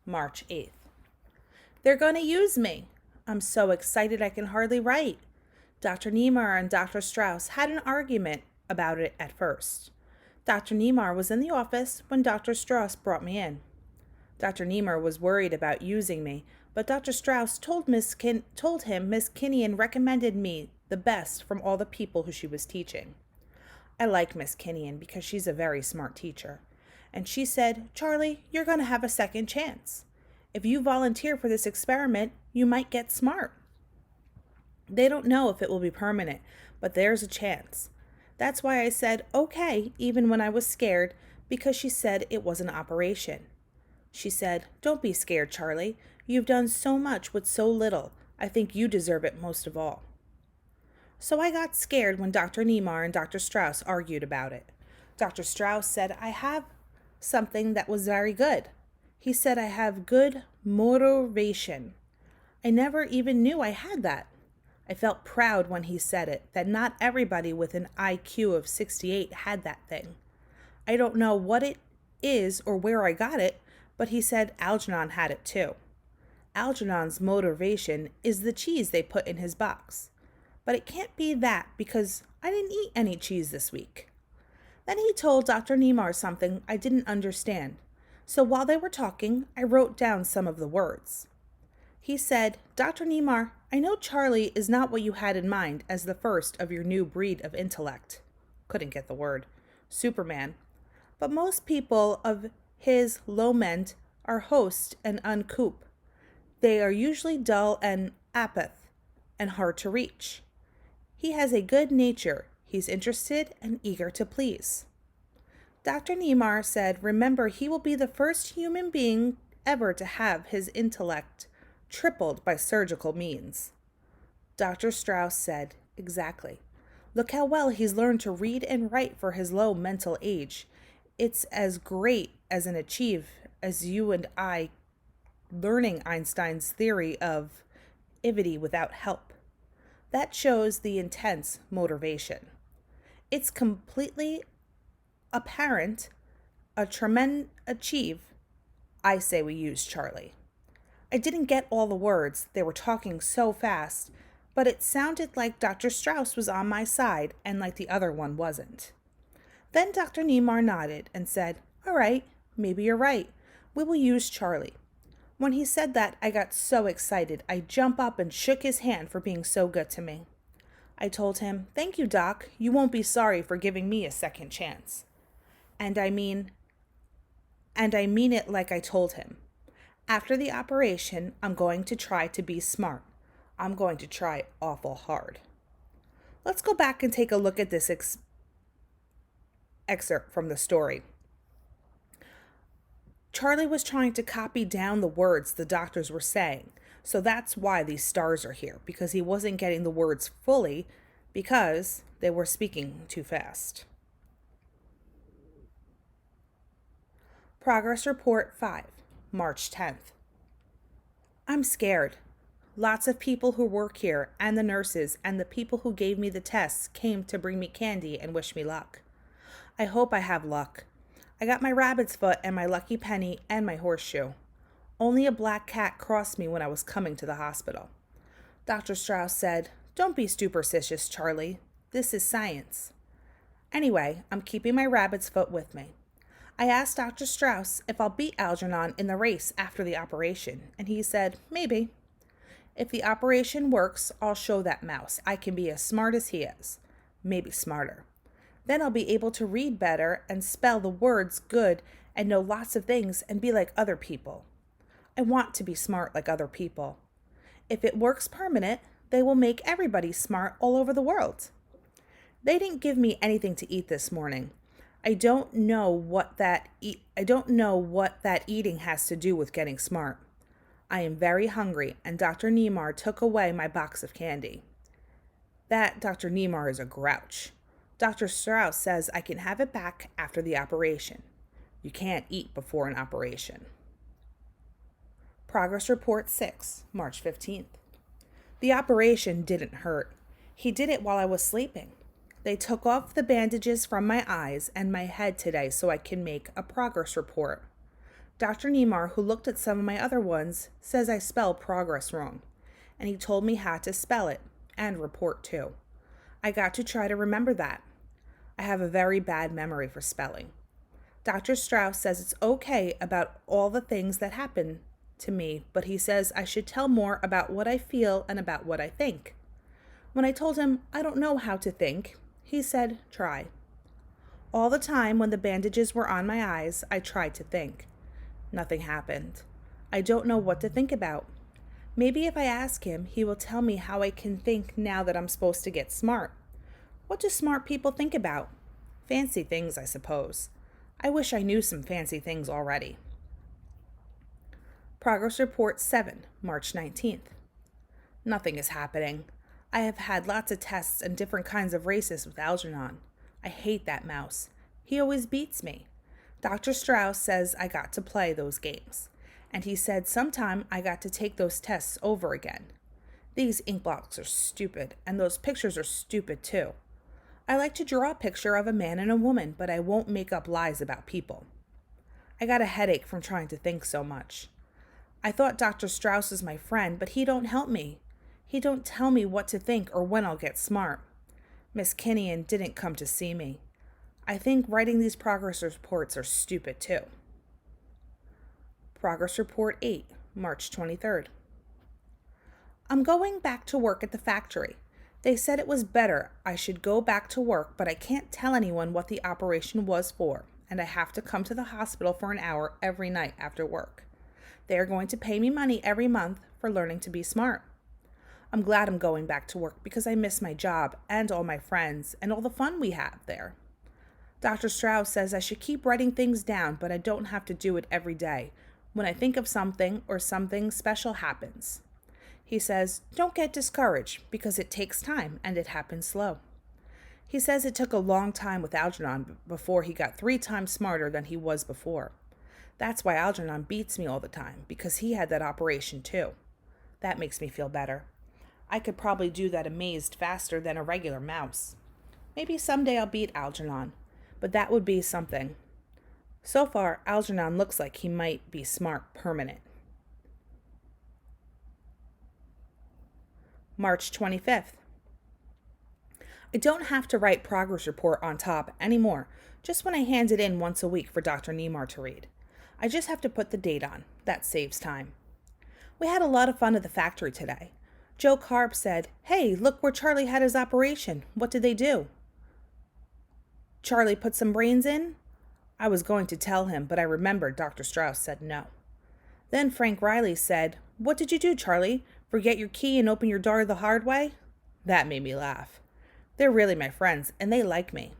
March 8th. They're going to use me. I'm so excited I can hardly write. Dr. Niemeyer and Dr. Strauss had an argument about it at first. Dr. Niemeyer was in the office when Dr. Strauss brought me in. Dr. Niemeyer was worried about using me, but Dr. Strauss told him Miss Kinnean recommended me the best from all the people who she was teaching. I like Miss Kinnean because she's a very smart teacher. And she said, "Charlie, you're going to have a second chance. If you volunteer for this experiment, you might get smart. They don't know if it will be permanent, but there's a chance." That's why I said, okay, even when I was scared, because she said it was an operation. She said, "Don't be scared, Charlie. You've done so much with so little. I think you deserve it most of all." So I got scared when Dr. Niemeyer and Dr. Strauss argued about it. Dr. Strauss said I have something that was very good. He said I have good motivation. I never even knew I had that. I felt proud when he said it, that not everybody with an IQ of 68 had that thing. I don't know what it is or where I got it, but he said Algernon had it too. Algernon's motivation is the cheese they put in his box. But it can't be that because I didn't eat any cheese this week. Then he told Dr. Niemeyer something I didn't understand. So while they were talking, I wrote down some of the words. He said, "Dr. Niemeyer, I know Charlie is not what you had in mind as the first of your new breed of intellect." Couldn't get the word. Superman. But most people of his low-ment are host and uncouth. They are usually dull and apath and hard to reach. He has a good nature. He's interested and eager to please. Dr. Niemeyer said, "Remember, he will be the first human being ever to have his intellect tripled by surgical means." Dr. Strauss said, "Exactly. Look how well he's learned to read and write for his low mental age. It's as great as an achieve as you and I learning Einstein's theory of relativity without help. That shows the intense motivation. It's completely apparent a tremendous achieve. I say we use Charlie." I didn't get all the words. They were talking so fast, but it sounded like Dr. Strauss was on my side and like the other one wasn't. Then Dr. Niemeyer nodded and said, "All right, maybe you're right. We will use Charlie." When he said that, I got so excited. I jumped up and shook his hand for being so good to me. I told him, "Thank you, Doc. You won't be sorry for giving me a second chance." And I mean it like I told him. After the operation, I'm going to try to be smart. I'm going to try awful hard. Let's go back and take a look at this excerpt from the story. Charlie was trying to copy down the words the doctors were saying, so that's why these stars are here, because he wasn't getting the words fully because they were speaking too fast. Progress Report 5, March 10th. I'm scared. Lots of people who work here and the nurses and the people who gave me the tests came to bring me candy and wish me luck. I hope I have luck. I got my rabbit's foot and my lucky penny and my horseshoe. Only a black cat crossed me when I was coming to the hospital. Dr. Strauss said, "Don't be superstitious, Charlie. This is science." Anyway, I'm keeping my rabbit's foot with me. I asked Dr. Strauss if I'll beat Algernon in the race after the operation, and he said, "Maybe. If the operation works, I'll show that mouse I can be as smart as he is. Maybe smarter. Then I'll be able to read better and spell the words good and know lots of things and be like other people. I want to be smart like other people. If it works permanent, they will make everybody smart all over the world." They didn't give me anything to eat this morning. I don't know what that eating has to do with getting smart. I am very hungry, and Dr. Niemeyer took away my box of candy. That Dr. Niemeyer is a grouch. Dr. Strauss says I can have it back after the operation. You can't eat before an operation. Progress Report 6, March 15th. The operation didn't hurt. He did it while I was sleeping. They took off the bandages from my eyes and my head today so I can make a progress report. Dr. Nemar, who looked at some of my other ones, says I spell progress wrong, and he told me how to spell it, and report too. I got to try to remember that. I have a very bad memory for spelling. Dr. Strauss says it's okay about all the things that happen to me, but he says I should tell more about what I feel and about what I think. When I told him I don't know how to think, he said, try. All the time when the bandages were on my eyes, I tried to think. Nothing happened. I don't know what to think about. Maybe if I ask him, he will tell me how I can think now that I'm supposed to get smart. What do smart people think about? Fancy things, I suppose. I wish I knew some fancy things already. Progress Report 7, March 19th. Nothing is happening. I have had lots of tests and different kinds of races with Algernon. I hate that mouse. He always beats me. Dr. Strauss says I got to play those games, and he said sometime I got to take those tests over again. These ink blots are stupid, and those pictures are stupid too. I like to draw a picture of a man and a woman, but I won't make up lies about people. I got a headache from trying to think so much. I thought Dr. Strauss was my friend, but he don't help me. He don't tell me what to think or when I'll get smart. Miss Kinnian didn't come to see me. I think writing these progress reports are stupid too. Progress Report 8, March 23rd. I'm going back to work at the factory. They said it was better I should go back to work, but I can't tell anyone what the operation was for, and I have to come to the hospital for an hour every night after work. They are going to pay me money every month for learning to be smart. I'm glad I'm going back to work because I miss my job and all my friends and all the fun we have there. Dr. Strauss says I should keep writing things down, but I don't have to do it every day when I think of something or something special happens. He says, don't get discouraged because it takes time and it happens slow. He says it took a long time with Algernon before he got 3 times smarter than he was before. That's why Algernon beats me all the time, because he had that operation too. That makes me feel better. I could probably do that amazed faster than a regular mouse. Maybe someday I'll beat Algernon, but that would be something. So far, Algernon looks like he might be smart permanent. March 25th. I don't have to write progress report on top anymore, just when I hand it in once a week for Dr. Nemar to read. I just have to put the date on. That saves time. We had a lot of fun at the factory today. Joe Carp said, "Hey, look where Charlie had his operation. What did they do?" Charlie put some brains in? I was going to tell him, but I remembered Dr. Strauss said no. Then Frank Riley said, "What did you do, Charlie? Forget your key and open your door the hard way?" That made me laugh. They're really my friends, and they like me.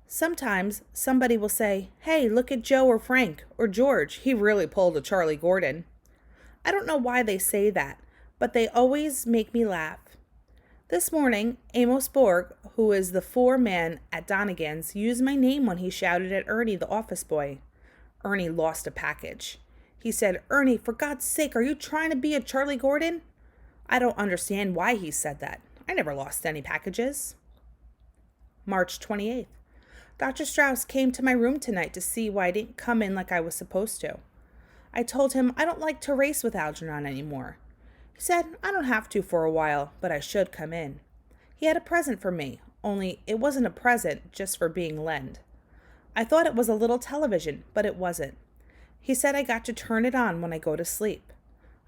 Sometimes somebody will say, "Hey, look at Joe or Frank or George. He really pulled a Charlie Gordon." I don't know why they say that, but they always make me laugh. This morning, Amos Borg, who is the foreman at Donegan's, used my name when he shouted at Ernie, the office boy. Ernie lost a package. He said, "Ernie, for God's sake, are you trying to be a Charlie Gordon?" I don't understand why he said that. I never lost any packages. March 28th. Dr. Strauss came to my room tonight to see why I didn't come in like I was supposed to. I told him I don't like to race with Algernon anymore. He said I don't have to for a while, but I should come in. He had a present for me, only it wasn't a present just for being lend. I thought it was a little television, but it wasn't. He said I got to turn it on when I go to sleep.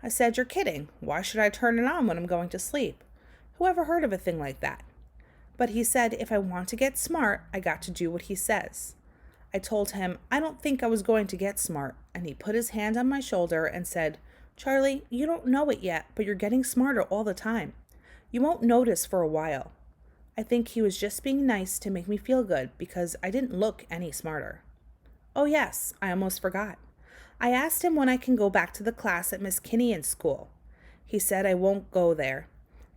I said, "You're kidding. Why should I turn it on when I'm going to sleep? Who ever heard of a thing like that?" But he said if I want to get smart, I got to do what he says. I told him I don't think I was going to get smart, and he put his hand on my shoulder and said, "Charlie, you don't know it yet, but you're getting smarter all the time. You won't notice for a while." I think he was just being nice to make me feel good because I didn't look any smarter. Oh yes, I almost forgot. I asked him when I can go back to the class at Miss Kinnian's school. He said I won't go there.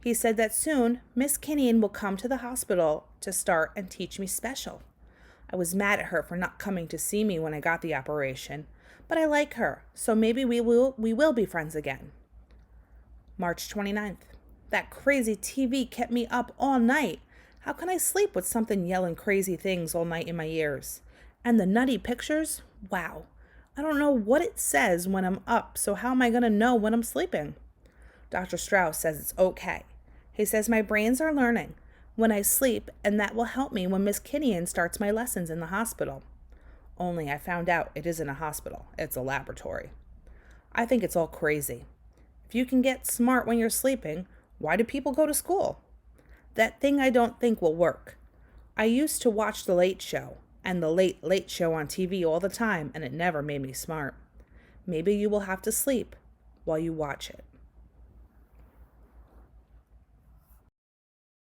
He said that soon Miss Kinnian will come to the hospital to start and teach me special. I was mad at her for not coming to see me when I got the operation, but I like her, so maybe we will be friends again. March 29th. That crazy TV kept me up all night. How can I sleep with something yelling crazy things all night in my ears? And the nutty pictures? Wow. I don't know what it says when I'm up, so how am I going to know when I'm sleeping? Dr. Strauss says it's okay. He says my brains are learning when I sleep, and that will help me when Miss Kinnian starts my lessons in the hospital. Only I found out it isn't a hospital, it's a laboratory. I think it's all crazy. If you can get smart when you're sleeping, why do people go to school? That thing I don't think will work. I used to watch The Late Show and The Late Late Show on TV all the time, and it never made me smart. Maybe you will have to sleep while you watch it.